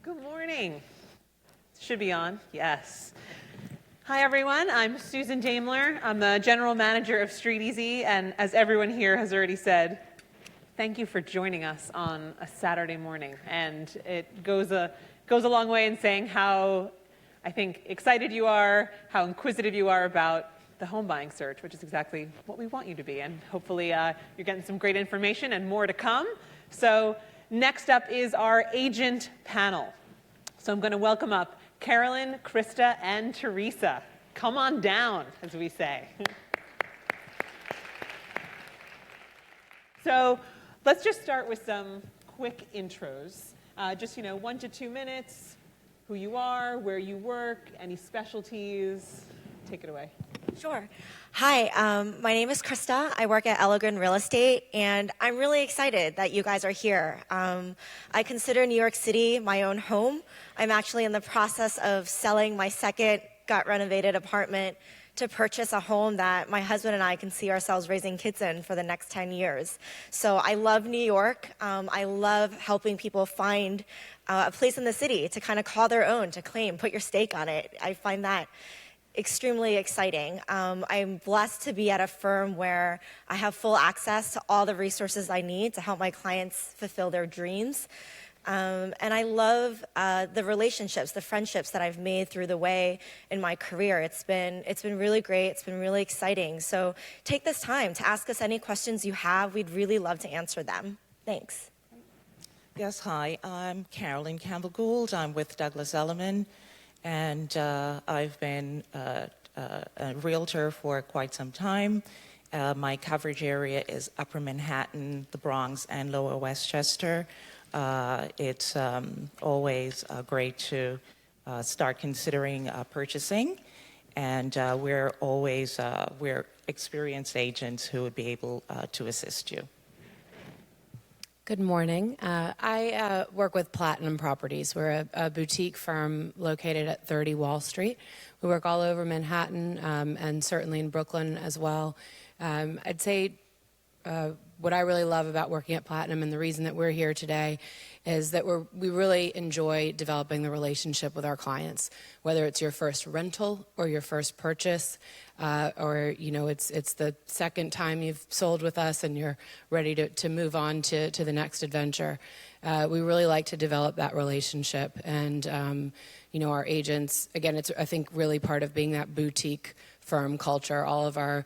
Good morning. Should be on, yes. Hi everyone, I'm Susan Daimler. I'm the general manager of StreetEasy, and as everyone here has already said, thank you for joining us on a Saturday morning. And it goes a long way in saying how, I think, excited you are, how inquisitive you are about the home buying search, which is exactly what we want you to be. And hopefully you're getting some great information and more to come. So next up is our agent panel. So I'm going to welcome up Carolyn, Christa, and Teresa. Come on down, as we say. So let's just start with some quick intros. Just 1 to 2 minutes, who you are, where you work, any specialties. Take it away. Sure. Hi, my name is Christa. I work at Elegran Real Estate, and I'm really excited that you guys are here. I consider New York City my own home. I'm actually in the process of selling my second gut-renovated apartment to purchase a home that my husband and I can see ourselves raising kids in for the next 10 years. So I love New York. I love helping people find a place in the city to kind of call their own, to claim, put your stake on it. I find that extremely exciting. I'm blessed to be at a firm where I have full access to all the resources I need to help my clients fulfill their dreams. And I love the relationships, the friendships that I've made through the way in my career. It's been really great. It's been really exciting. So take this time to ask us any questions you have. We'd really love to answer them. Thanks. Yes, hi. I'm Carolyn, Campbell Gould. I'm with Douglas Elliman, and I've been a realtor for quite some time. My coverage area is Upper Manhattan, the Bronx, and Lower Westchester. It's always great to start considering purchasing, and we're experienced agents who would be able to assist you. Good morning. I work with Platinum Properties. We're a boutique firm located at 30 Wall Street. We work all over Manhattan and certainly in Brooklyn as well. I'd say what I really love about working at Platinum, and the reason that we're here today, is that we really enjoy developing the relationship with our clients, whether it's your first rental or your first purchase, or it's the second time you've sold with us and you're ready to move on to the next adventure. We really like to develop that relationship, and our agents, again, it's I think really part of being that boutique firm culture. All of our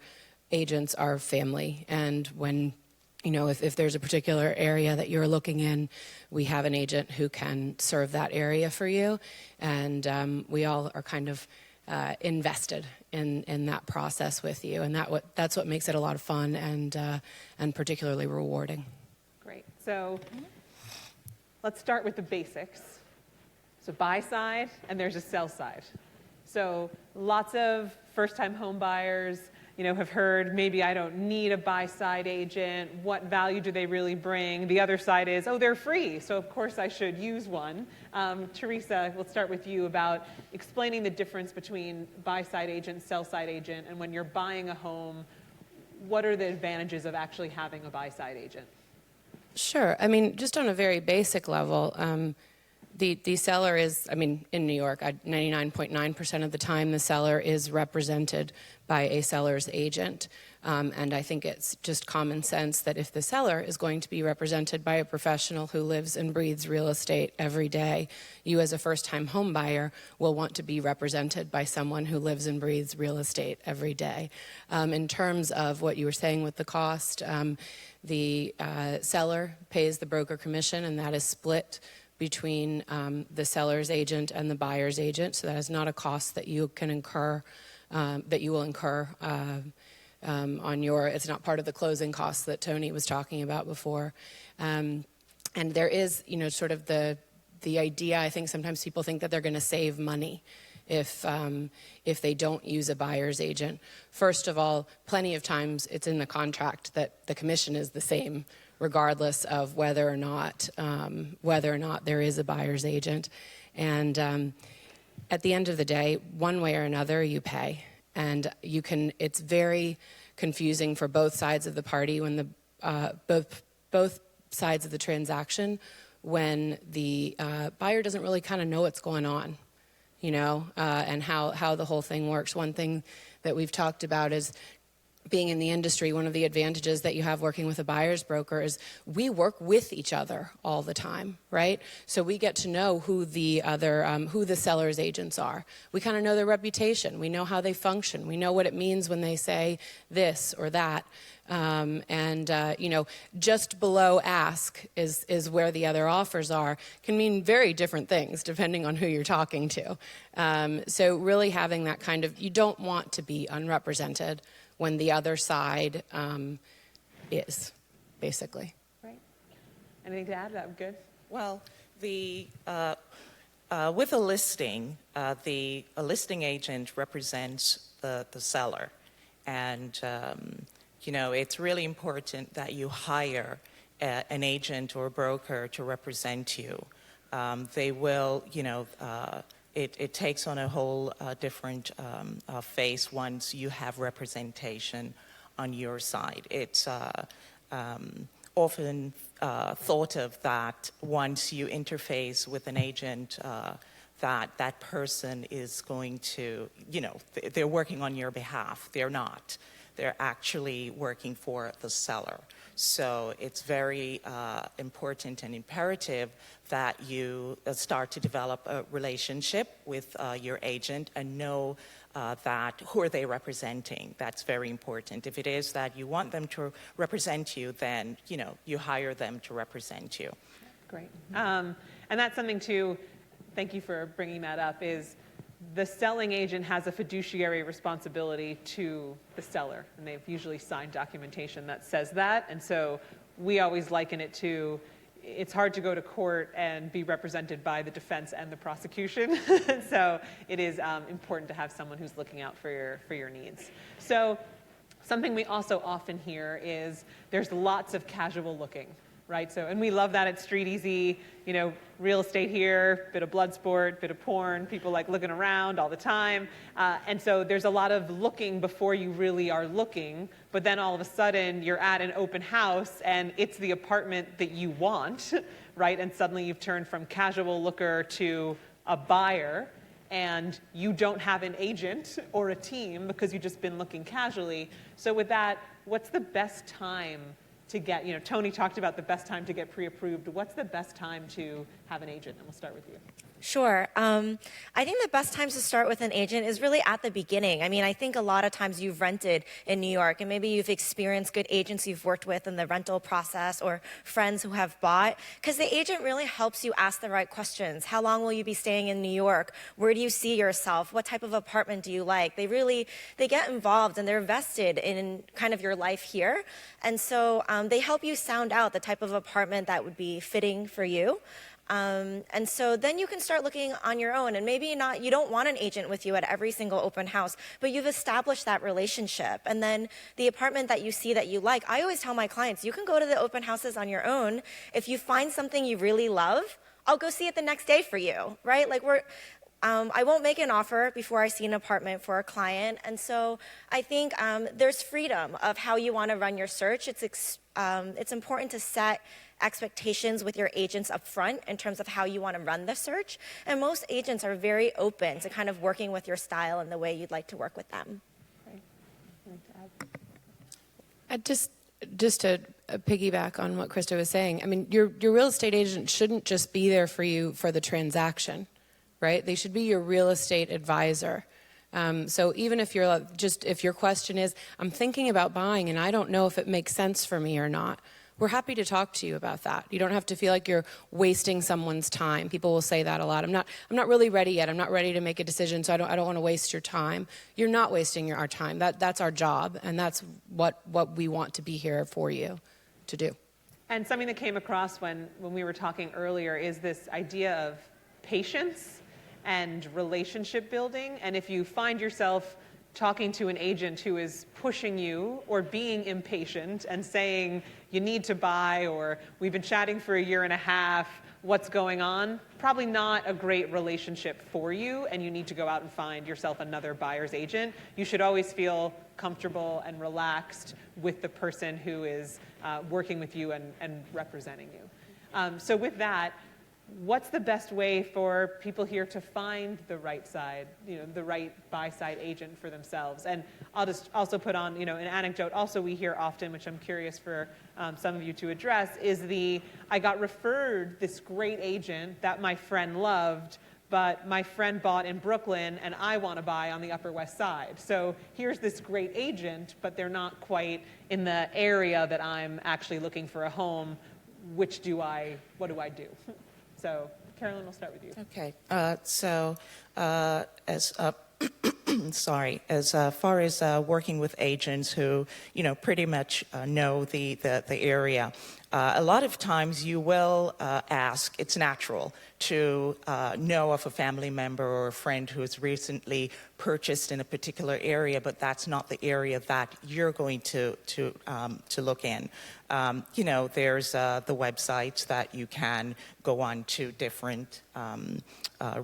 agents are family, and when if there's a particular area that you're looking in, we have an agent who can serve that area for you, and we all are kind of invested in that process with you, and that's what makes it a lot of fun and particularly rewarding. Great. So let's start with the basics. So buy side, and there's a sell side. So lots of first-time home buyers have heard, maybe I don't need a buy-side agent. What value do they really bring? The other side is, they're free, so of course I should use one. Teresa, we'll start with you about explaining the difference between buy-side agent, sell-side agent, and when you're buying a home, what are the advantages of actually having a buy-side agent? Sure. I mean, just on a very basic level, the seller is, in New York, 99.9% of the time the seller is represented by a seller's agent. And I think it's just common sense that if the seller is going to be represented by a professional who lives and breathes real estate every day, you as a first-time home buyer will want to be represented by someone who lives and breathes real estate every day. In terms of what you were saying with the cost, the seller pays the broker commission, and that is split between the seller's agent and the buyer's agent. So that is not a cost that you can incur, that you will incur it's not part of the closing costs that Tony was talking about before. And there is, sort of the idea, I think sometimes people think that they're going to save money if they don't use a buyer's agent. First of all, plenty of times it's in the contract that the commission is the same, regardless of whether or not there is a buyer's agent. And at the end of the day, one way or another, you pay. And it's very confusing for both sides of the party when both sides of the transaction when the buyer doesn't really kind of know what's going on, and how the whole thing works. One thing that we've talked about is being in the industry, one of the advantages that you have working with a buyer's broker is we work with each other all the time, right? So we get to know who the seller's agents are. We kind of know their reputation. We know how they function. We know what it means when they say this or that. Just below ask is where the other offers are, can mean very different things depending on who you're talking to. So really having that kind of, you don't want to be unrepresented when the other side is, basically. Right. Anything to add? That was good. Well, with a listing, a listing agent represents the seller, and it's really important that you hire an agent or a broker to represent you. They will, it takes on a whole different face once you have representation on your side. It's often thought of that once you interface with an agent, that person is going to, they're working on your behalf. They're not. They're actually working for the seller. So it's very important and imperative that you start to develop a relationship with your agent and know that who are they representing. That's very important. If it is that you want them to represent you, then you hire them to represent you. Great. And that's something too, thank you for bringing that up, is the selling agent has a fiduciary responsibility to the seller, and they've usually signed documentation that says that. And so we always liken it to, it's hard to go to court and be represented by the defense and the prosecution. So it is important to have someone who's looking out for your needs. So something we also often hear is there's lots of casual looking. Right, so, and we love that at Street Easy, real estate here, bit of blood sport, bit of porn, people like looking around all the time. And so there's a lot of looking before you really are looking, but then all of a sudden you're at an open house and it's the apartment that you want, right? And suddenly you've turned from casual looker to a buyer, and you don't have an agent or a team because you've just been looking casually. So with that, what's the best time to get, Tony talked about the best time to get pre-approved. What's the best time to have an agent? And we'll start with you. Sure. I think the best times to start with an agent is really at the beginning. I mean, I think a lot of times you've rented in New York and maybe you've experienced good agents you've worked with in the rental process or friends who have bought, because the agent really helps you ask the right questions. How long will you be staying in New York? Where do you see yourself? What type of apartment do you like? They get involved and they're vested in kind of your life here. And so they help you sound out the type of apartment that would be fitting for you. And so then you can start looking on your own, and maybe you don't want an agent with you at every single open house, but you've established that relationship. And then the apartment that you see that you like, I always tell my clients, you can go to the open houses on your own. If you find something you really love, I'll go see it the next day for you, right? Like I won't make an offer before I see an apartment for a client. And so I think there's freedom of how you want to run your search. It's important to set expectations with your agents up front in terms of how you want to run the search. And most agents are very open to kind of working with your style and the way you'd like to work with them. Just to piggyback on what Christa was saying, I mean, your real estate agent shouldn't just be there for you for the transaction, right? They should be your real estate advisor. So even if if your question is, I'm thinking about buying and I don't know if it makes sense for me or not, we're happy to talk to you about that. You don't have to feel like you're wasting someone's time. People will say that a lot. I'm not really ready yet. I'm not ready to make a decision, so I don't want to waste your time. You're not wasting our time. That's our job, and that's what we want to be here for you to do. And something that came across when we were talking earlier is this idea of patience and relationship building. And if you find yourself talking to an agent who is pushing you or being impatient and saying you need to buy, or we've been chatting for a year and a half, what's going on? Probably not a great relationship for you, and you need to go out and find yourself another buyer's agent. You should always feel comfortable and relaxed with the person who is working with you and representing you. So with that, what's the best way for people here to find the right side, the right buy-side agent for themselves? And I'll just also put on, an anecdote also we hear often, which I'm curious for some of you to address, is I got referred this great agent that my friend loved, but my friend bought in Brooklyn and I want to buy on the Upper West Side. So here's this great agent, but they're not quite in the area that I'm actually looking for a home. What do I do? So, Carolyn, we'll start with you. Okay. As far as working with agents who, pretty much know the area, a lot of times you will ask, it's natural to know of a family member or a friend who has recently purchased in a particular area, but that's not the area that you're going to look in. There's the websites that you can go on to different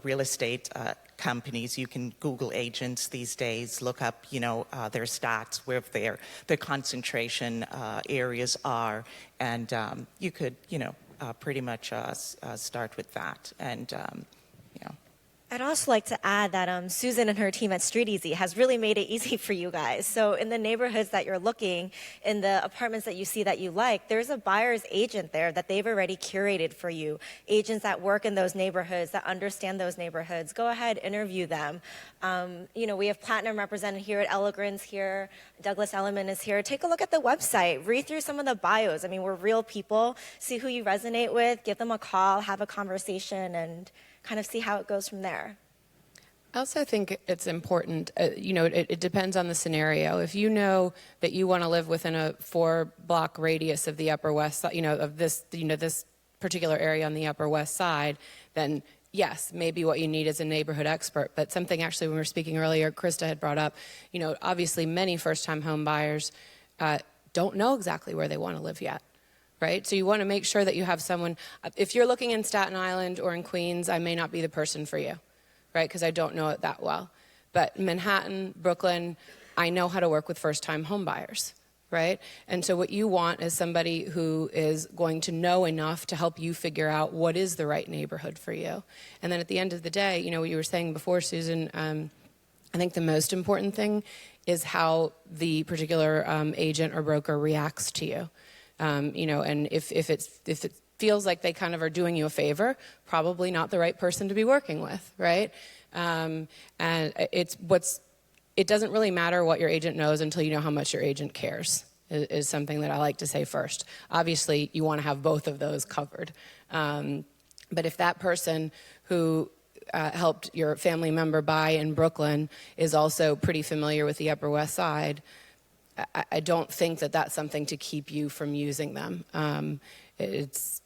real estate companies. You can Google agents these days, look up, their stats, where their concentration areas are, and you could, pretty much start with that. And, I'd also like to add that Susan and her team at StreetEasy has really made it easy for you guys. So in the neighborhoods that you're looking, in the apartments that you see that you like, there's a buyer's agent there that they've already curated for you. Agents that work in those neighborhoods, that understand those neighborhoods. Go ahead, interview them. We have Platinum represented here at Elegran's here. Douglas Elliman is here. Take a look at the website. Read through some of the bios. I mean, we're real people. See who you resonate with. Give them a call. Have a conversation and kind of see how it goes from there. I also think it's important, it depends on the scenario. If you know that you want to live within a 4-block radius of the Upper West Side, of this, this particular area on the Upper West Side, then yes, maybe what you need is a neighborhood expert. But something actually, when we were speaking earlier, Christa had brought up, obviously many first-time home buyers don't know exactly where they want to live yet. Right? So you want to make sure that you have someone, if you're looking in Staten Island or in Queens, I may not be the person for you, right? Because I don't know it that well. But Manhattan, Brooklyn, I know how to work with first-time home buyers, right? And so what you want is somebody who is going to know enough to help you figure out what is the right neighborhood for you. And then at the end of the day, what you were saying before, Susan, I think the most important thing is how the particular agent or broker reacts to you. And if it feels like they kind of are doing you a favor, probably not the right person to be working with, right? And it doesn't really matter what your agent knows until you know how much your agent cares, is something that I like to say first. Obviously, you want to have both of those covered. But if that person who helped your family member buy in Brooklyn is also pretty familiar with the Upper West Side, I don't think that that's something to keep you from using them. It's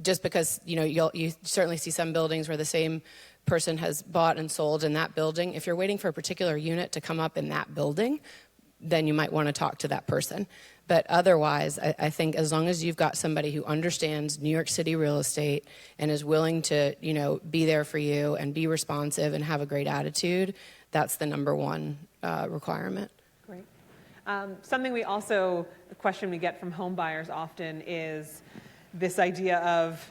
just because, you certainly see some buildings where the same person has bought and sold in that building. If you're waiting for a particular unit to come up in that building, then you might want to talk to that person. But otherwise, I think as long as you've got somebody who understands New York City real estate and is willing to, be there for you and be responsive and have a great attitude, that's the number one requirement. Great. Something a question we get from home buyers often is this idea of,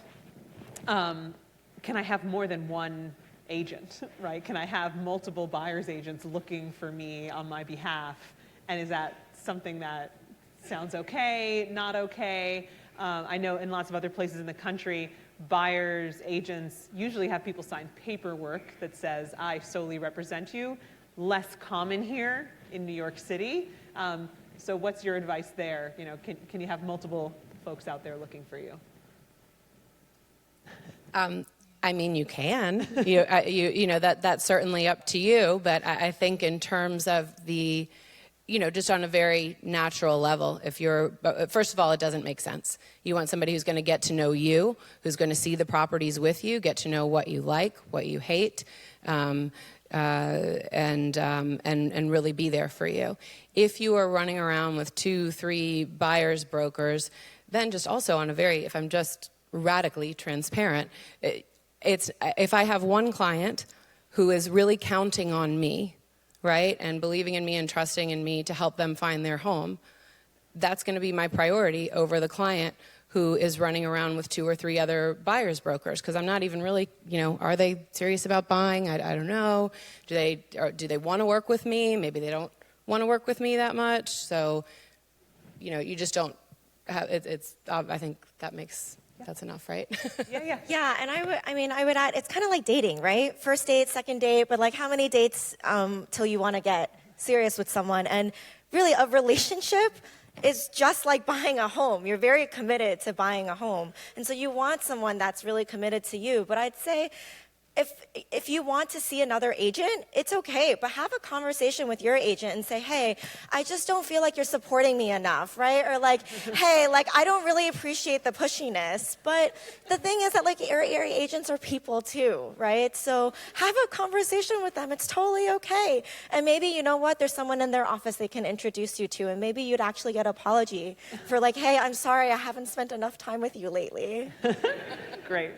can I have more than one agent, right? Can I have multiple buyer's agents looking for me on my behalf? And is that something that sounds okay, not okay? I know in lots of other places in the country, buyer's agents usually have people sign paperwork that says, I solely represent you. Less common here in New York City. So what's your advice there? Can you have multiple folks out there looking for you? You can. That's certainly up to you. But I think in terms of the, just on a very natural level, first of all, it doesn't make sense. You want somebody who's going to get to know you, who's going to see the properties with you, get to know what you like, what you hate. And really be there for you. If you are running around with 2-3 buyers brokers, then just also if I'm just radically transparent, if I have one client who is really counting on me, right, and believing in me and trusting in me to help them find their home, that's going to be my priority over the client who is running around with 2 or 3 other buyer's brokers, because I'm not even really, are they serious about buying? I don't know. Do they want to work with me? Maybe they don't want to work with me that much. So, you just don't have, I think that's enough, right? Yeah. Yeah, and I would add, it's kind of like dating, right? First date, second date, but like how many dates till you want to get serious with someone? And really, a relationship is just like buying a home. You're very committed to buying a home. And so you want someone that's really committed to you. But I'd say if you want to see another agent, it's okay, but have a conversation with your agent and say, hey, I just don't feel like you're supporting me enough, right? Or like, hey, like I don't really appreciate the pushiness. But the thing is that like area agents are people too, right? So have a conversation with them. It's totally okay. And maybe, you know what, there's someone in their office they can introduce you to, and maybe you'd actually get an apology for like, hey, I'm sorry, I haven't spent enough time with you lately. Great.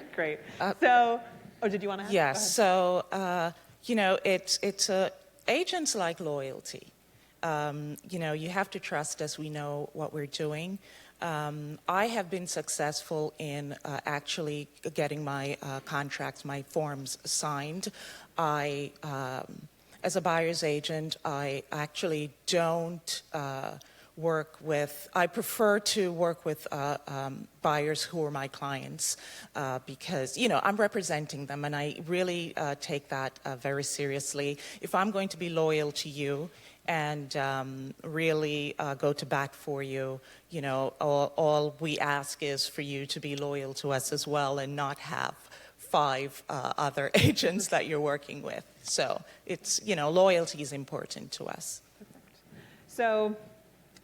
Oh, did you want to add? Yeah, so, it's agents like loyalty. You have to trust us. We know what we're doing. I have been successful in actually getting my contracts, my forms signed. As a buyer's agent, I actually don't I prefer to work with buyers who are my clients because, I'm representing them, and I really take that very seriously. If I'm going to be loyal to you and really go to bat for you, all we ask is for you to be loyal to us as well and not have 5 other agents that you're working with. So it's, loyalty is important to us. So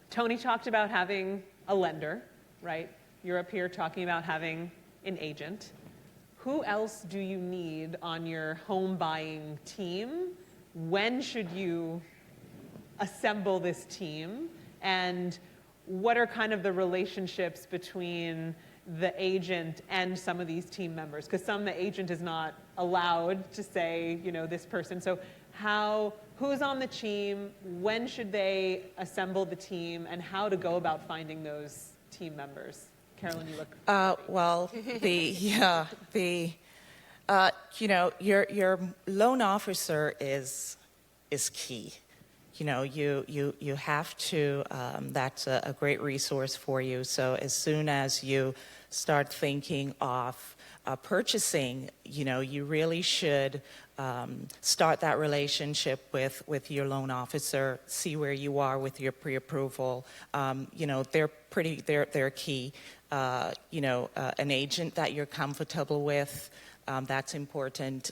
Tony talked about having a lender, right? You're up here talking about having an agent. Who else do you need on your home buying team? When should you assemble this team? And what are kind of the relationships between the agent and some of these team members? Because the agent is not allowed to say, this person. So who's on the team, when should they assemble the team, and how to go about finding those team members? Carolyn, you look... Your loan officer is key. You have to, that's a great resource for you. So as soon as you start thinking of purchasing, you really should start that relationship with your loan officer, see where you are with your pre-approval. They're key. An agent that you're comfortable with, that's important.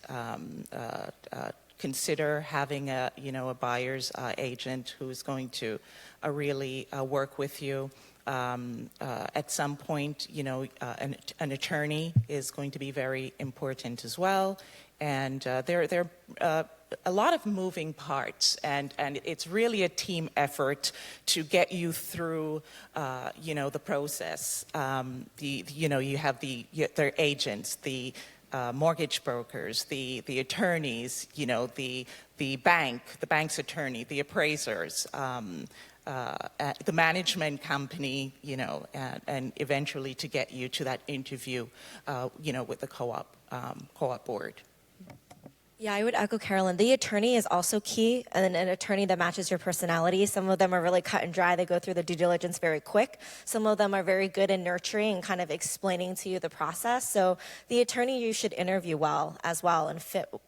Consider having a buyer's agent who's going to really work with you. At some point, an attorney is going to be very important as well. And there are a lot of moving parts, and it's really a team effort to get you through, the process. You have their agents, the mortgage brokers, the attorneys, the bank's attorney, the appraisers, the management company, and eventually to get you to that interview, with the co-op board. Yeah, I would echo Carolyn. The attorney is also key, and an attorney that matches your personality. Some of them are really cut and dry. They go through the due diligence very quick. Some of them are very good in nurturing and kind of explaining to you the process. So the attorney you should interview well as well and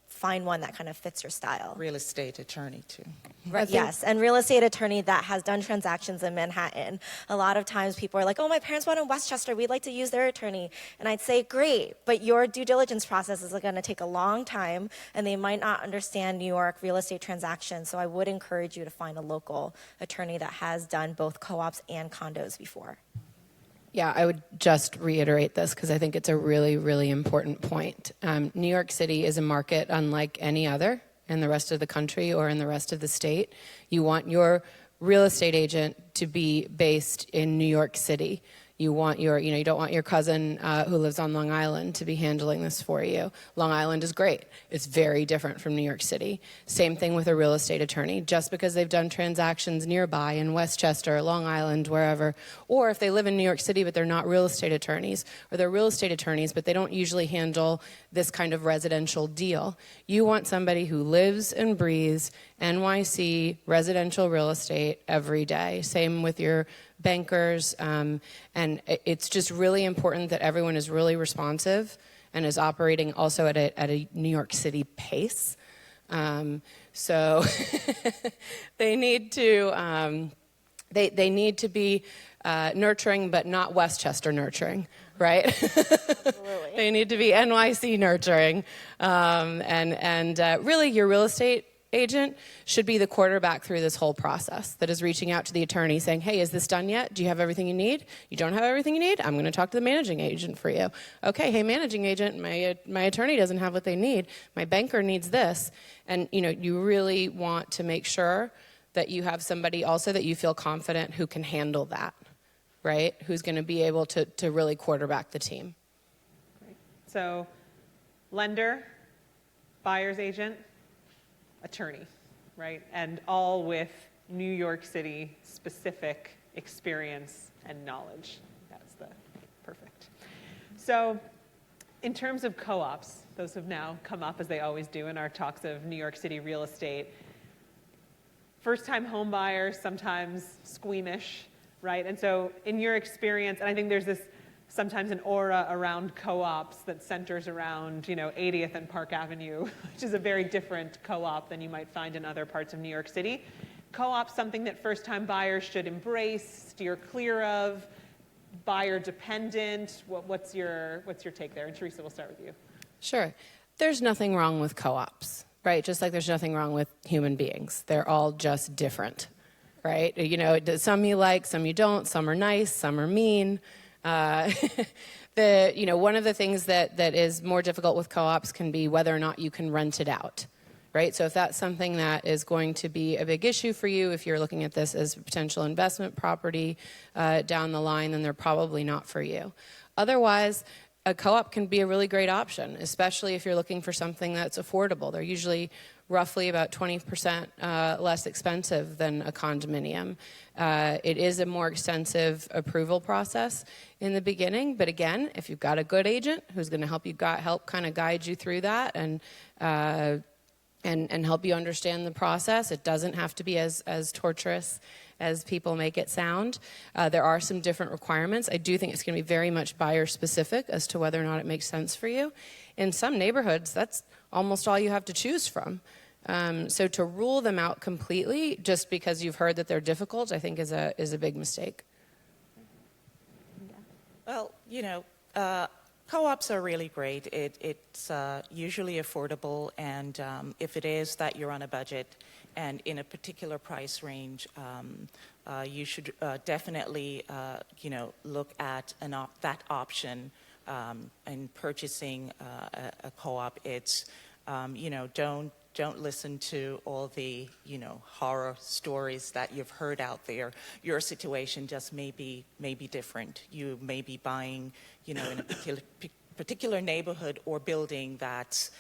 find one that kind of fits your style. Real estate attorney, too. Right, yes, and real estate attorney that has done transactions in Manhattan. A lot of times people are like, oh, my parents bought in Westchester, we'd like to use their attorney. And I'd say, great, but your due diligence process is going to take a long time, and they might not understand New York real estate transactions. So I would encourage you to find a local attorney that has done both co-ops and condos before. Yeah, I would just reiterate this because I think it's a really, really important point. New York City is a market unlike any other in the rest of the country or in the rest of the state. You want your real estate agent to be based in New York City. You want you don't want your cousin who lives on Long Island to be handling this for you. Long Island is great. It's very different from New York City. Same thing with a real estate attorney. Just because they've done transactions nearby in Westchester, Long Island, wherever, or if they live in New York City but they're not real estate attorneys, or they're real estate attorneys but they don't usually handle this kind of residential deal. You want somebody who lives and breathes NYC residential real estate every day. Same with your bankers, and it's just really important that everyone is really responsive and is operating also at a New York City pace. So they need to they need to be nurturing, but not Westchester nurturing, right? Absolutely. They need to be NYC nurturing, and really your real estate agent should be the quarterback through this whole process that is reaching out to the attorney saying, hey, is this done yet? Do you have everything you need? You don't have everything you need? I'm going to talk to the managing agent for you. Okay, hey, managing agent, my attorney doesn't have what they need. My banker needs this. And, you really want to make sure that you have somebody also that you feel confident who can handle that, right? Who's going to be able to really quarterback the team. Great. So, lender, buyer's agent, attorney, right? And all with New York City specific experience and knowledge. That's the perfect. So in terms of co-ops, those have now come up as they always do in our talks of New York City real estate. First-time home buyers, sometimes squeamish, right? And so in your experience, and I think there's this sometimes an aura around co-ops that centers around, 80th and Park Avenue, which is a very different co-op than you might find in other parts of New York City. Co-op's something that first-time buyers should embrace, steer clear of, buyer dependent. What's your take there? And Teresa, we'll start with you. Sure. There's nothing wrong with co-ops, right? Just like there's nothing wrong with human beings. They're all just different, right? Some you like, some you don't, some are nice, some are mean. One of the things that is more difficult with co-ops can be whether or not you can rent it out, right? So if that's something that is going to be a big issue for you, if you're looking at this as a potential investment property down the line, then they're probably not for you. Otherwise, a co-op can be a really great option, especially if you're looking for something that's affordable. They're usually roughly about 20% less expensive than a condominium. It is a more extensive approval process in the beginning, but again, if you've got a good agent who's going to help kind of guide you through that and help you understand the process, it doesn't have to be as torturous as people make it sound. There are some different requirements. I do think it's going to be very much buyer specific as to whether or not it makes sense for you. In some neighborhoods, that's almost all you have to choose from. So to rule them out completely just because you've heard that they're difficult, I think is a big mistake. Well, co-ops are really great. It's usually affordable, and if it is that you're on a budget and in a particular price range, you should definitely, look at that option in purchasing a co-op. It's, don't listen to all the, horror stories that you've heard out there. Your situation just may be different. You may be buying, in a particular neighborhood or building that's,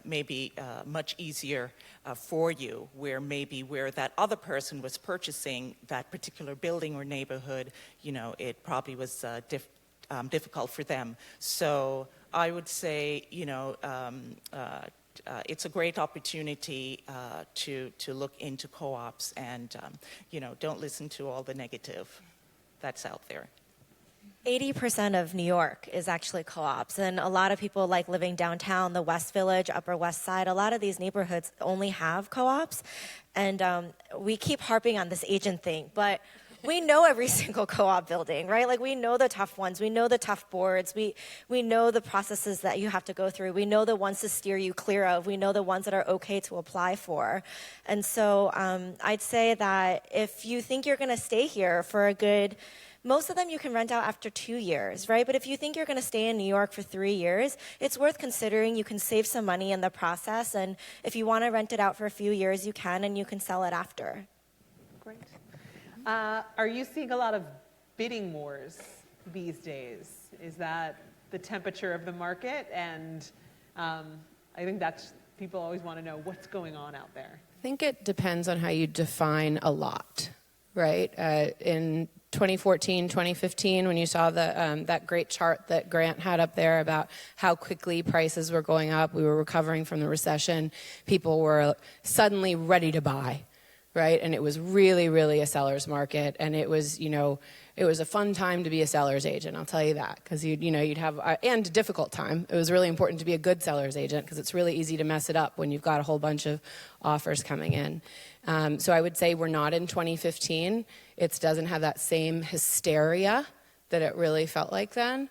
maybe much easier for you, where that other person was purchasing that particular building or neighborhood, it probably was difficult for them. So I would say, it's a great opportunity to look into co-ops and, don't listen to all the negative that's out there. 80% of New York is actually co-ops, and a lot of people like living downtown, the West Village, Upper West Side. A lot of these neighborhoods only have co-ops, and we keep harping on this agent thing, but we know every single co-op building, right? Like, we know the tough ones. We know the tough boards. We know the processes that you have to go through. We know the ones to steer you clear of. We know the ones that are okay to apply for. And so I'd say that if you think you're going to stay here for a good, most of them you can rent out after 2 years, right? But if you think you're going to stay in New York for 3 years, it's worth considering. You can save some money in the process. And if you want to rent it out for a few years, you can, and you can sell it after. Great. Are you seeing a lot of bidding wars these days? Is that the temperature of the market? And I think that's, people always want to know what's going on out there. I think it depends on how you define a lot, right? In 2014, 2015, when you saw that great chart that Grant had up there about how quickly prices were going up, we were recovering from the recession, people were suddenly ready to buy, right? And it was really, really a seller's market, and it was, it was a fun time to be a seller's agent, I'll tell you that, because you'd have, and a difficult time. It was really important to be a good seller's agent because it's really easy to mess it up when you've got a whole bunch of offers coming in. So I would say we're not in 2015. It doesn't have that same hysteria that it really felt like then.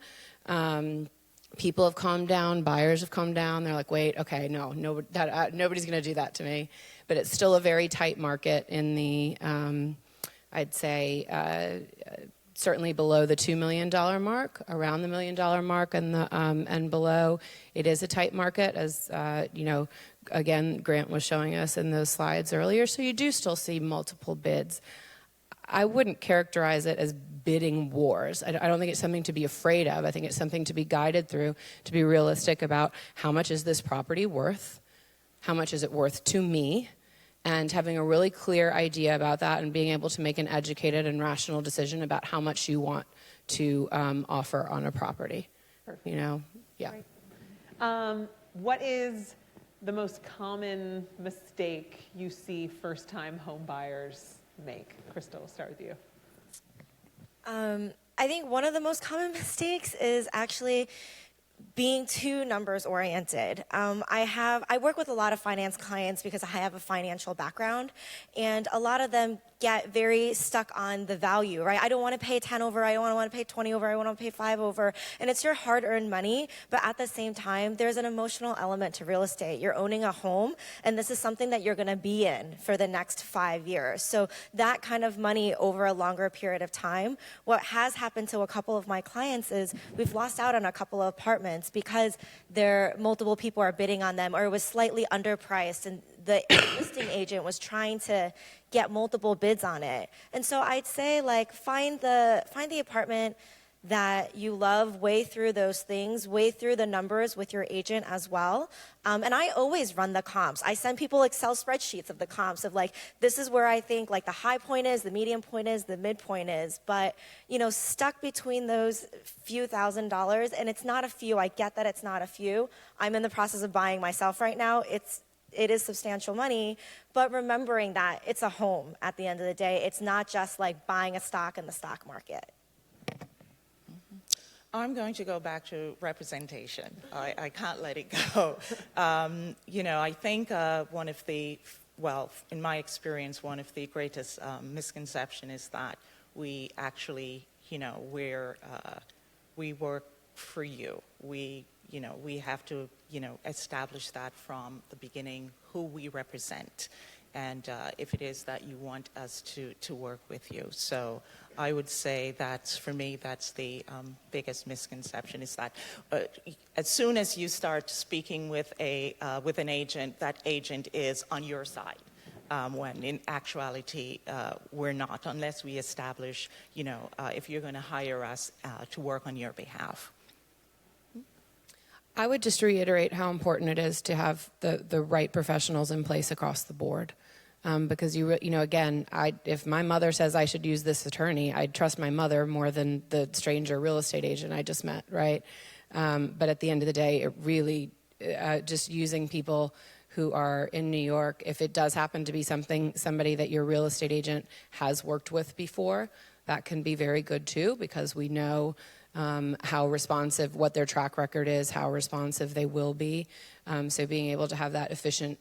People have calmed down, buyers have calmed down. They're like, wait, okay, nobody's going to do that to me. But it's still a very tight market in the, I'd say, certainly below the $2 million mark, around the $1 million mark, and below. It is a tight market, as again, Grant was showing us in those slides earlier. So you do still see multiple bids. I wouldn't characterize it as bidding wars. I don't think it's something to be afraid of. I think it's something to be guided through, to be realistic about how much is this property worth, how much is it worth to me, and having a really clear idea about that and being able to make an educated and rational decision about how much you want to offer on a property. Perfect. Yeah. Right. What is the most common mistake you see first-time home buyers make? Christa, we'll start with you. I think one of the most common mistakes is actually being too numbers oriented. I work with a lot of finance clients because I have a financial background, and a lot of them get very stuck on the value, right? I don't want to pay 10 over, I don't want to pay 20 over, I want to pay 5 over, and it's your hard-earned money, but at the same time, there's an emotional element to real estate. You're owning a home, and this is something that you're going to be in for the next 5 years. So that kind of money over a longer period of time, what has happened to a couple of my clients is we've lost out on a couple of apartments because multiple people are bidding on them, or it was slightly underpriced, and the listing agent was trying to get multiple bids on it. And so I'd say, find the apartment that you love, weigh through those things, weigh through the numbers with your agent as well. And I always run the comps. I send people Excel spreadsheets of the comps of this is where I think the high point is, the medium point is, the midpoint is. But, stuck between those few $1,000s, and it's not a few. I get that it's not a few. I'm in the process of buying myself right now. It is substantial money, but remembering that it's a home at the end of the day. It's not just buying a stock in the stock market. I'm going to go back to representation. I can't let it go. I think one of the, in my experience, one of the greatest misconceptions is that we actually, we work for you. We have to, establish that from the beginning, who we represent, and if it is that you want us to work with you. So I would say that's, for me, that's the biggest misconception, is that as soon as you start speaking with an agent, that agent is on your side. When in actuality, we're not, unless we establish, if you're going to hire us to work on your behalf. I would just reiterate how important it is to have the right professionals in place across the board. Because again, if my mother says I should use this attorney, I'd trust my mother more than the stranger real estate agent I just met, right? But at the end of the day, it really, just using people who are in New York, if it does happen to be somebody that your real estate agent has worked with before, that can be very good too, because we know how responsive, what their track record is, how responsive they will be. So being able to have that efficient,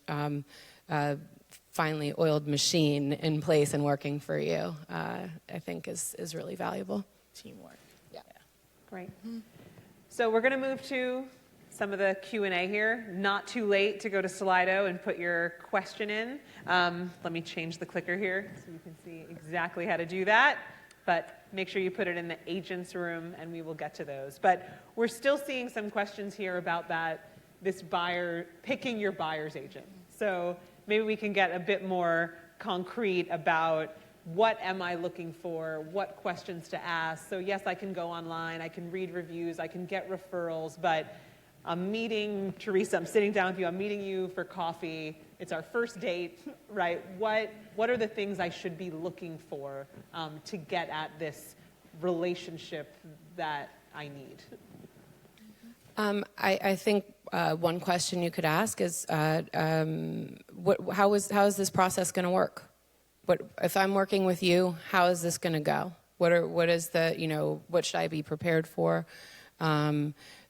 finely oiled machine in place and working for you, I think is really valuable. Teamwork. Yeah. Great. So we're going to move to some of the Q&A here. Not too late to go to Slido and put your question in. Let me change the clicker here so you can see exactly how to do that. But make sure you put it in the agent's room, and we will get to those. But we're still seeing some questions here about this buyer, picking your buyer's agent. So maybe we can get a bit more concrete about what am I looking for, what questions to ask. So yes, I can go online, I can read reviews, I can get referrals, but I'm meeting Teresa, I'm sitting down with you, I'm meeting you for coffee, it's our first date, right? What are the things I should be looking for to get at this relationship that I need? I think one question you could ask is, how is this process going to work? If I'm working with you, how is this going to go? What should I be prepared for?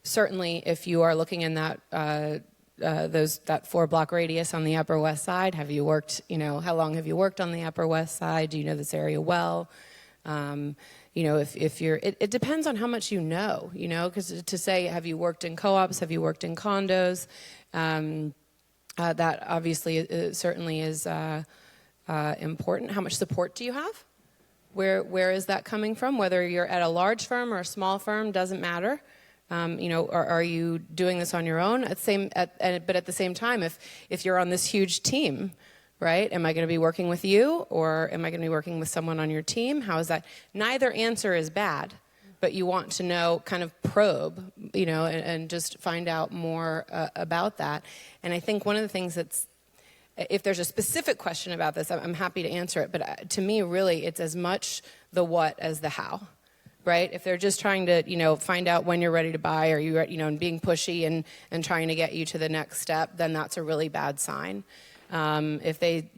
Certainly, if you are looking in that 4-block radius on the Upper West Side, have you worked? How long have you worked on the Upper West Side? Do you know this area well? If you're, it depends on how much because to say, have you worked in co-ops? Have you worked in condos? That obviously certainly is important. How much support do you have? Where is that coming from? Whether you're at a large firm or a small firm, doesn't matter. Are you doing this on your own? But at the same time, if you're on this huge team, right? Am I going to be working with you, or am I going to be working with someone on your team? How is that? Neither answer is bad, but you want to know, kind of probe, and just find out more about that. And I think one of the things if there's a specific question about this, I'm happy to answer it. But to me, really, it's as much the what as the how, right? If they're just trying to, find out when you're ready to buy, or and being pushy and trying to get you to the next step, then that's a really bad sign. If they,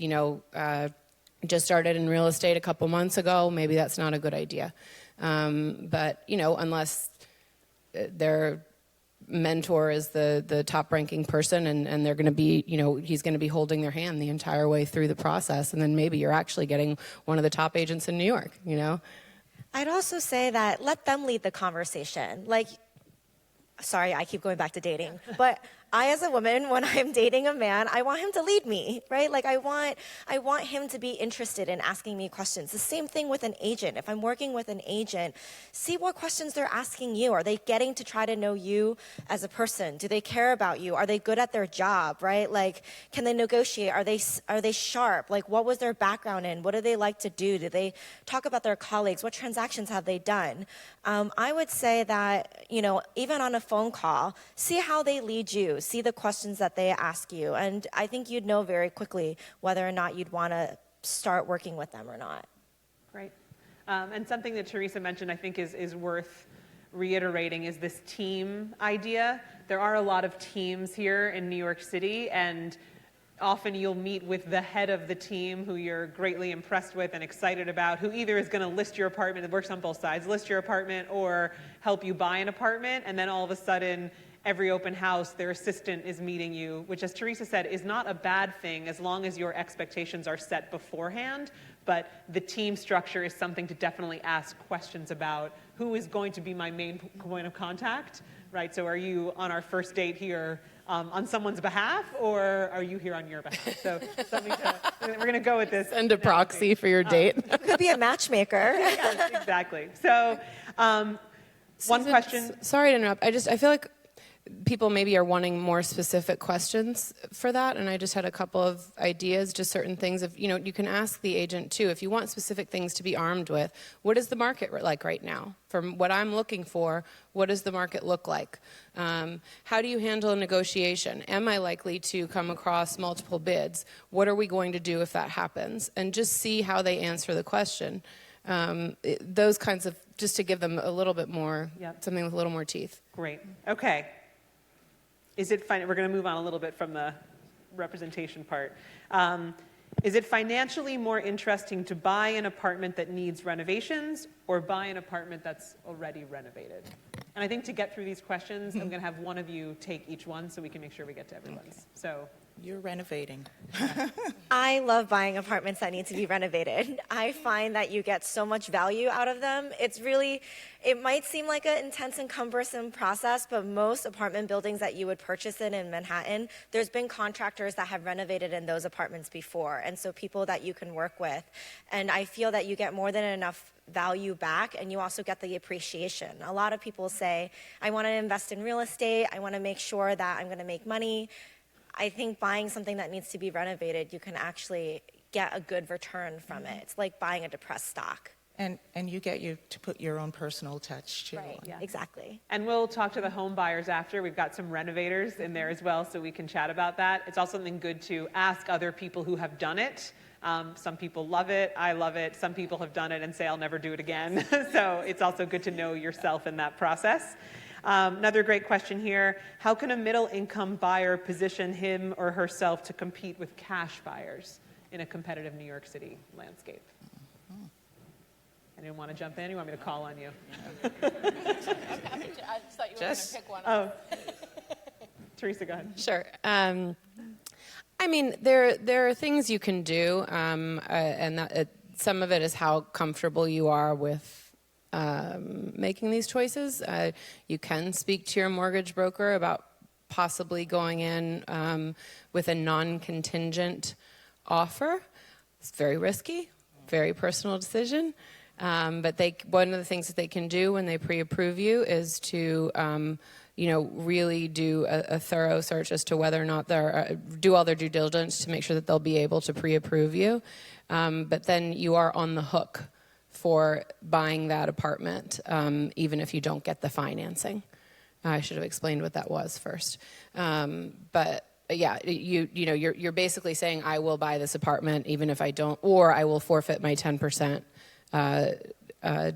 just started in real estate a couple months ago, maybe that's not a good idea. But, unless their mentor is the top-ranking person and they're going to be, he's going to be holding their hand the entire way through the process, and then maybe you're actually getting one of the top agents in New York, I'd also say that let them lead the conversation. Sorry, I keep going back to dating, but I, as a woman, when I'm dating a man, I want him to lead me, right? I want him to be interested in asking me questions. The same thing with an agent. If I'm working with an agent, see what questions they're asking you. Are they getting to try to know you as a person? Do they care about you? Are they good at their job, right? Can they negotiate? Are they sharp? What was their background in? What do they like to do? Do they talk about their colleagues? What transactions have they done? I would say that, even on a phone call, see how they lead you. See the questions that they ask you. And I think you'd know very quickly whether or not you'd want to start working with them or not. Great. And something that Teresa mentioned, I think, is worth reiterating is this team idea. There are a lot of teams here in New York City, and often you'll meet with the head of the team who you're greatly impressed with and excited about, who either is going to list your apartment, it works on both sides, list your apartment or help you buy an apartment, and then all of a sudden, every open house, their assistant is meeting you, which, as Teresa said, is not a bad thing as long as your expectations are set beforehand. But the team structure is something to definitely ask questions about. Who is going to be my main point of contact, right? So are you on our first date here on someone's behalf, or are you here on your behalf? So we're going to go with this. Send a proxy for your date. Could be a matchmaker. Yes, exactly. So one question. Sorry to interrupt. I feel like people maybe are wanting more specific questions for that, and I just had a couple of ideas, just certain things. You can ask the agent too, if you want specific things to be armed with, what is the market like right now? From what I'm looking for, what does the market look like? How do you handle a negotiation? Am I likely to come across multiple bids? What are we going to do if that happens? And just see how they answer the question. Those kinds of, just to give them a little bit more, something with a little more teeth. Great. Okay. We're going to move on a little bit from the representation part. Is it financially more interesting to buy an apartment that needs renovations or buy an apartment that's already renovated? And I think to get through these questions, I'm going to have one of you take each one so we can make sure we get to everyone's. Okay. So you're renovating. I love buying apartments that need to be renovated. I find that you get so much value out of them. It might seem like an intense and cumbersome process, but most apartment buildings that you would purchase in Manhattan, there's been contractors that have renovated in those apartments before, and so people that you can work with. And I feel that you get more than enough value back, and you also get the appreciation. A lot of people say, I want to invest in real estate, I want to make sure that I'm going to make money. I think buying something that needs to be renovated, you can actually get a good return from it. It's like buying a depressed stock. And you to put your own personal touch too. Right, Yeah. exactly. And we'll talk to the home buyers after. We've got some renovators in there as well, so we can chat about that. It's also something good to ask other people who have done it. Some people love it. I love it. Some people have done it and say, I'll never do it again. So it's also good to know yourself in that process. Another great question here. How can a middle-income buyer position him or herself to compete with cash buyers in a competitive New York City landscape? Anyone want to jump in? You want me to call on you? I just thought you were going to pick one. Oh, Teresa, go ahead. Sure. I mean, there are things you can do, and some of it is how comfortable you are with making these choices. You can speak to your mortgage broker about possibly going in with a non-contingent offer. It's very risky, very personal decision. But one of the things that they can do when they pre-approve you is to, really do a thorough search as to whether or not do all their due diligence to make sure that they'll be able to pre-approve you. But then you are on the hook for buying that apartment, even if you don't get the financing. I should have explained what that was first. But yeah, you're basically saying, I will buy this apartment even if I don't, or I will forfeit my 10%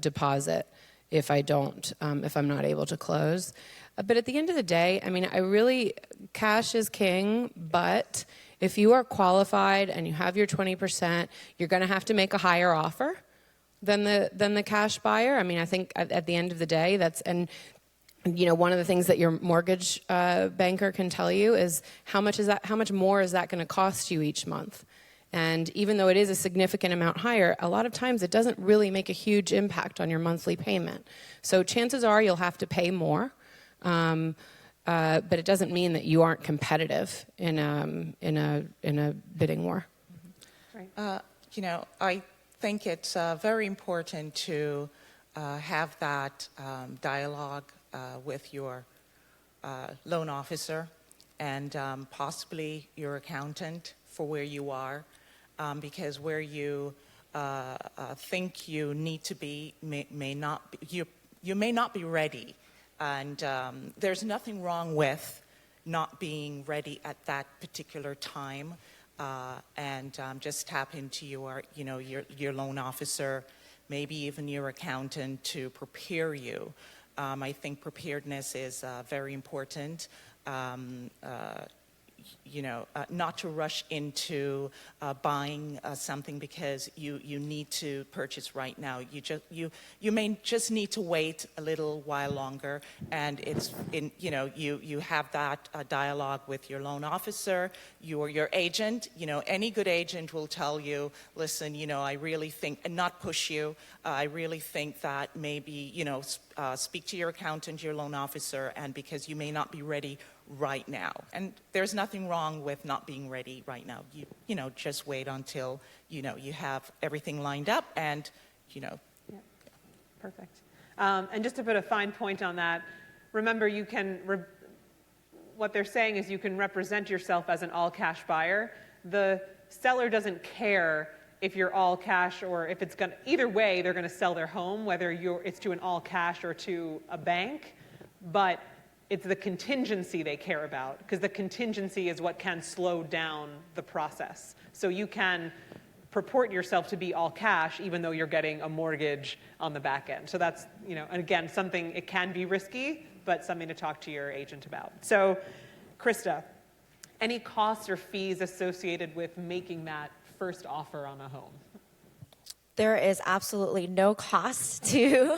deposit if I don't, if I'm not able to close. But at the end of the day, I mean, cash is king, but if you are qualified and you have your 20%, you're going to have to make a higher offer than the cash buyer. I mean, I think at the end of the day, one of the things that your mortgage banker can tell you is how much more is that going to cost you each month? And even though it is a significant amount higher, a lot of times it doesn't really make a huge impact on your monthly payment. So chances are you'll have to pay more, but it doesn't mean that you aren't competitive in a bidding war. Right. I think it's very important to have that dialogue with your loan officer and possibly your accountant for where you are. Because where you think you need to be may not be, you may not be ready, and there's nothing wrong with not being ready at that particular time, and just tap into your loan officer, maybe even your accountant to prepare you. I think preparedness is very important. Not to rush into buying something because you need to purchase right now. You may just need to wait a little while longer, and you have that dialogue with your loan officer, your agent. Any good agent will tell you, listen, I really think, and not push you. I really think that maybe speak to your accountant, your loan officer, and because you may not be ready right now. And there's nothing wrong with not being ready right now. Just wait until, you have everything lined up and, Yeah. Perfect. And just to put a fine point on that, remember what they're saying is you can represent yourself as an all-cash buyer. The seller doesn't care if you're all cash or if it's either way, they're going to sell their home, whether it's to an all cash or to a bank, but it's the contingency they care about, because the contingency is what can slow down the process. So you can purport yourself to be all cash even though you're getting a mortgage on the back end. So that's, and again, it can be risky, but something to talk to your agent about. So, Christa, any costs or fees associated with making that first offer on a home? There is absolutely no cost to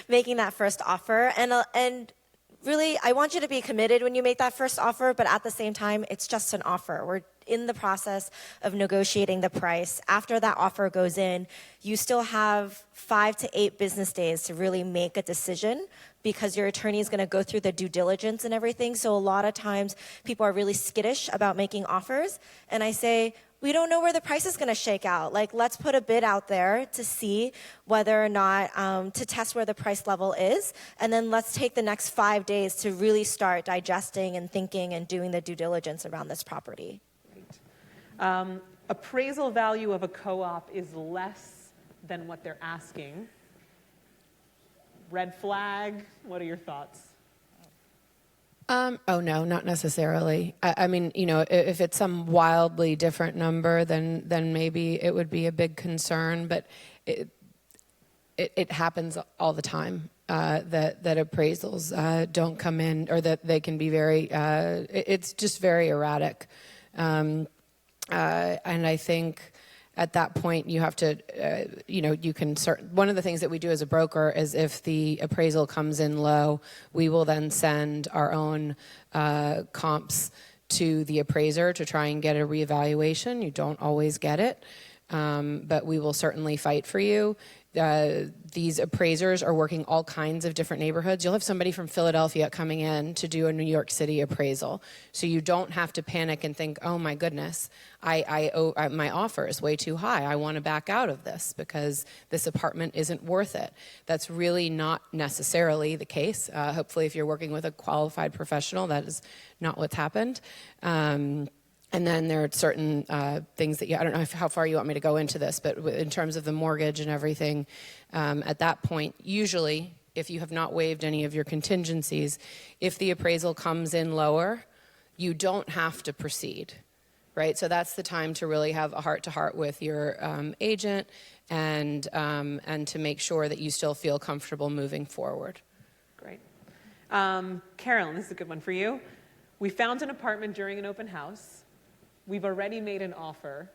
making that first offer. And really, I want you to be committed when you make that first offer, but at the same time, it's just an offer. We're in the process of negotiating the price. After that offer goes in, you still have 5 to 8 business days to really make a decision, because your attorney is going to go through the due diligence and everything. So a lot of times people are really skittish about making offers. And I say, we don't know where the price is going to shake out. Let's put a bid out there to see whether or not, to test where the price level is. And then let's take the next 5 days to really start digesting and thinking and doing the due diligence around this property. Great. appraisal value of a co-op is less than what they're asking. Red flag, what are your thoughts? Oh, no, not necessarily. I mean, you know, if it's some wildly different number, then maybe it would be a big concern, but it happens all the time that appraisals don't come in, or that they can be very, it's just very erratic. And I think at that point you have to, you know, you can one of the things that we do as a broker is if the appraisal comes in low, we will then send our own comps to the appraiser to try and get a reevaluation. You don't always get it, but we will certainly fight for you. These appraisers are working all kinds of different neighborhoods. You'll have somebody from Philadelphia coming in to do a New York City appraisal. So you don't have to panic and think, oh my goodness, my offer is way too high. I want to back out of this because this apartment isn't worth it. That's really not necessarily the case. Hopefully if you're working with a qualified professional, that is not what's happened. And then there are certain things that I don't know how far you want me to go into this, but in terms of the mortgage and everything, at that point, usually, if you have not waived any of your contingencies, if the appraisal comes in lower, you don't have to proceed, right? So that's the time to really have a heart-to-heart with your agent and to make sure that you still feel comfortable moving forward. Great. Carolyn, this is a good one for you. We found an apartment during an open house. We've already made an offer.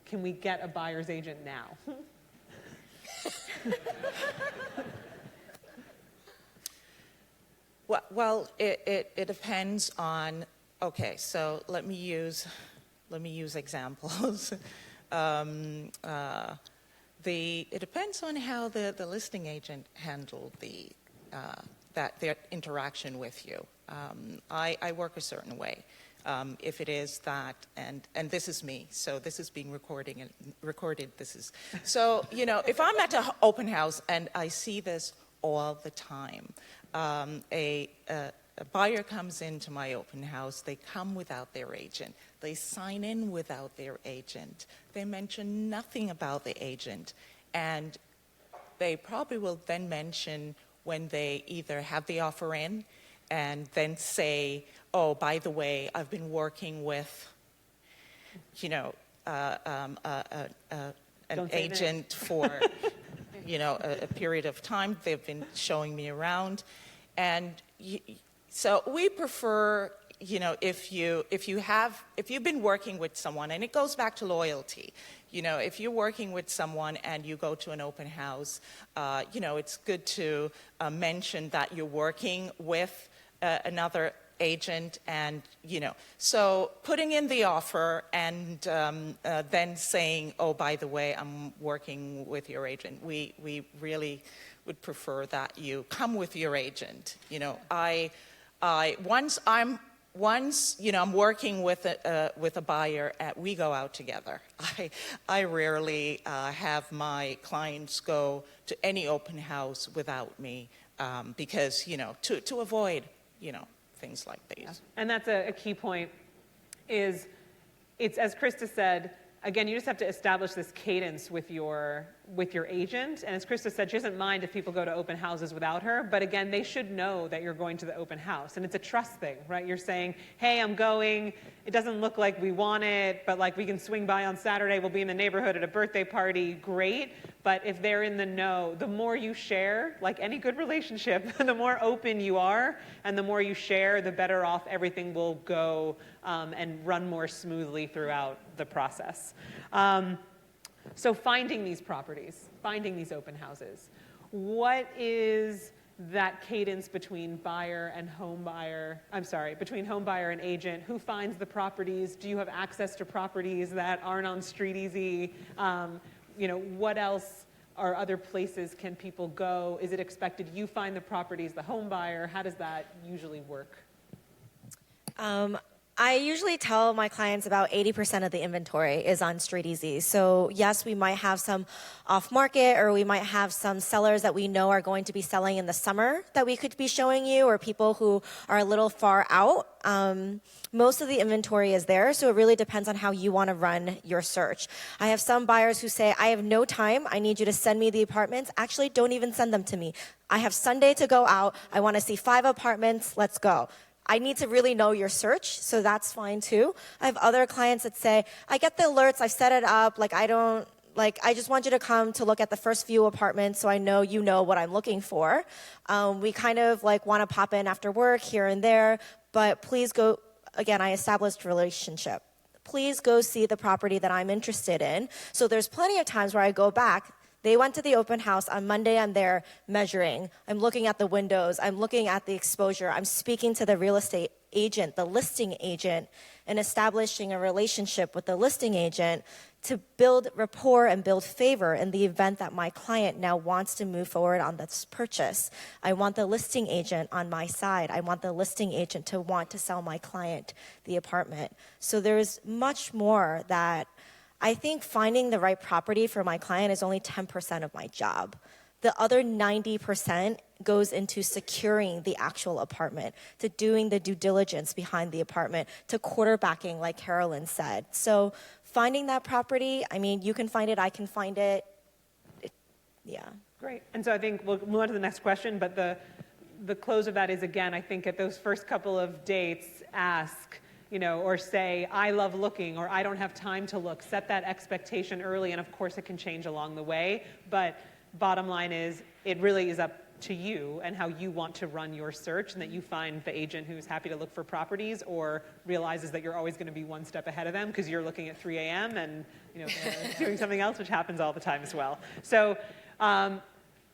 Can we get a buyer's agent now? Well, it depends on. Okay, so let me use examples. It depends on how the listing agent handled their interaction with you. I work a certain way. If it is that, and this is me, so this is being recorded. So, you know, if I'm at an open house and I see this all the time, a buyer comes into my open house, they come without their agent, they sign in without their agent, they mention nothing about the agent, and they probably will then mention when they either have the offer in and then say, oh, by the way, I've been working with, you know, an agent for, you know, a period of time. They've been showing me around. And so we prefer, you know, if you've been working with someone, and it goes back to loyalty. You know, if you're working with someone and you go to an open house, you know, it's good to mention that you're working with another agent, and you know, so putting in the offer and then saying, oh, by the way, I'm working with your agent. We really would prefer that you come with your agent. You know, once you know I'm working with a buyer, we go out together. I rarely have my clients go to any open house without me because, you know, to avoid, you know, things like these. Yeah. And that's a key point, is it's, as Christa said, again, you just have to establish this cadence with your agent. And as Christa said, she doesn't mind if people go to open houses without her, but again, they should know that you're going to the open house. And it's a trust thing, right? You're saying, hey, I'm going, it doesn't look like we want it, but like we can swing by on Saturday, we'll be in the neighborhood at a birthday party, great. But if they're in the know, the more you share, like any good relationship, the more open you are, and the more you share, the better off everything will go and run more smoothly throughout the process. So finding these properties, finding these open houses, what is that cadence between buyer and home buyer? I'm sorry, between home buyer and agent? Who finds the properties? Do you have access to properties that aren't on StreetEasy? You know, what else or other places can people go? Is it expected you find the properties, the home buyer? How does that usually work? I usually tell my clients about 80% of the inventory is on StreetEasy. So yes, we might have some off market, or we might have some sellers that we know are going to be selling in the summer that we could be showing you, or people who are a little far out. Most of the inventory is there, so it really depends on how you want to run your search. I have some buyers who say, I have no time, I need you to send me the apartments. Actually, don't even send them to me. I have Sunday to go out, I want to see 5 apartments, let's go. I need to really know your search, so that's fine too. I have other clients that say, I get the alerts, I've set it up, I just want you to come to look at the first few apartments so I know you know what I'm looking for. We kind of want to pop in after work here and there, but please go, again, I established a relationship. Please go see the property that I'm interested in. So there's plenty of times where I go back. They went to the open house on Monday. I'm there measuring. I'm looking at the windows. I'm looking at the exposure. I'm speaking to the real estate agent, the listing agent, and establishing a relationship with the listing agent to build rapport and build favor in the event that my client now wants to move forward on this purchase. I want the listing agent on my side. I want the listing agent to want to sell my client the apartment. So there's much more that I think finding the right property for my client is only 10% of my job. The other 90% goes into securing the actual apartment, to doing the due diligence behind the apartment, to quarterbacking, like Carolyn said. So finding that property, I mean, you can find it, I can find it. Yeah. Great. And so I think we'll move on to the next question, but the close of that is, again, I think at those first couple of dates, ask, or say, I love looking, or I don't have time to look. Set that expectation early, and of course it can change along the way, but bottom line is, it really is up to you and how you want to run your search, and that you find the agent who's happy to look for properties or realizes that you're always going to be one step ahead of them because you're looking at 3 a.m. and they're doing something else, which happens all the time as well. So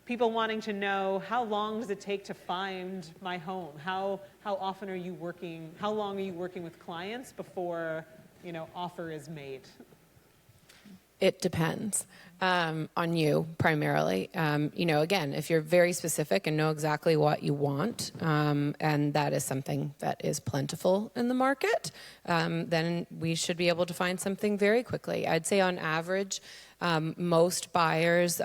people wanting to know, how long does it take to find my home? How often are you working? How long are you working with clients before offer is made? It depends on you primarily. Again, if you're very specific and know exactly what you want, and that is something that is plentiful in the market, then we should be able to find something very quickly. I'd say on average, most buyers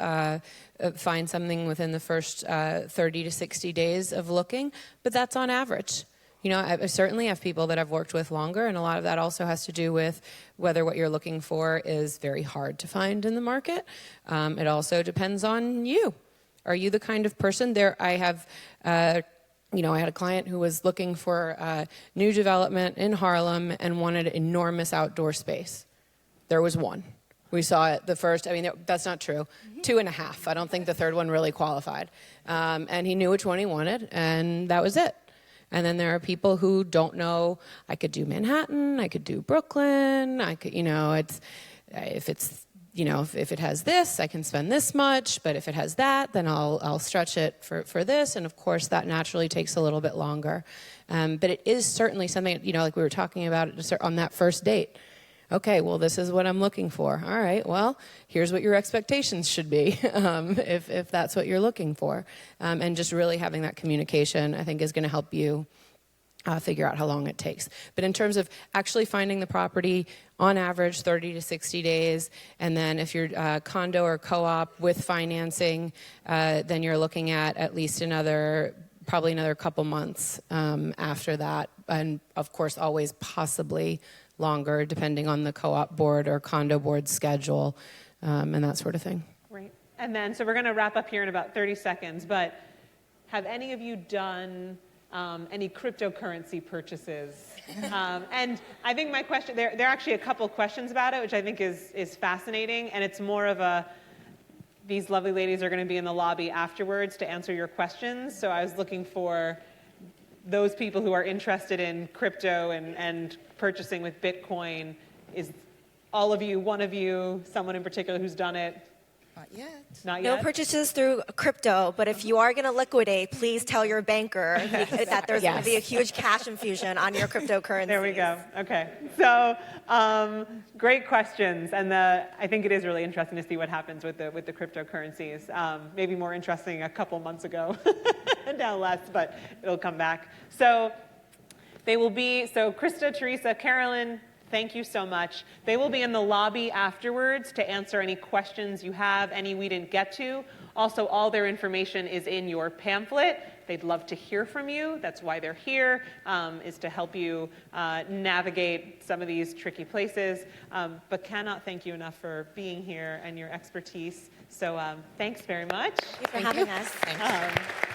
find something within the first 30 to 60 days of looking, but that's on average. I certainly have people that I've worked with longer, and a lot of that also has to do with whether what you're looking for is very hard to find in the market. It also depends on you. Are you the kind of person I have, I had a client who was looking for new development in Harlem and wanted enormous outdoor space. There was one. We saw it the first, that's not true. 2.5. I don't think the third one really qualified. And he knew which one he wanted, and that was it. And then there are people who don't know, I could do Manhattan, I could do Brooklyn, I could, if it has this, I can spend this much, but if it has that, then I'll stretch it for this, and of course that naturally takes a little bit longer. But it is certainly something, like we were talking about on that first date. Okay, well, this is what I'm looking for. All right, well, here's what your expectations should be if that's what you're looking for. And just really having that communication, I think, is going to help you figure out how long it takes. But in terms of actually finding the property, on average, 30 to 60 days. And then if you're condo or co-op with financing, then you're looking at least probably another couple months after that. And, of course, always possibly longer, depending on the co-op board or condo board schedule, and that sort of thing. Right. And then, so we're going to wrap up here in about 30 seconds, but have any of you done any cryptocurrency purchases? And I think my question, there are actually a couple questions about it, which I think is fascinating, and it's more of these lovely ladies are going to be in the lobby afterwards to answer your questions, so I was looking for those people who are interested in crypto and purchasing with Bitcoin. Is all of you, one of you, someone in particular who's done it? Not yet. Not No yet? purchases through crypto, but if you are going to liquidate, please tell your banker that there's going to be a huge cash infusion on your cryptocurrency. There we go. Okay. So great questions. And I think it is really interesting to see what happens with the cryptocurrencies. Maybe more interesting a couple months ago. Now less, but it'll come back. So They will be, so Christa, Teresa, Carolyn, thank you so much. They will be in the lobby afterwards to answer any questions you have, any we didn't get to. Also, all their information is in your pamphlet. They'd love to hear from you. That's why they're here, is to help you navigate some of these tricky places. But cannot thank you enough for being here and your expertise. So thanks very much. Thank you for having us. Thanks.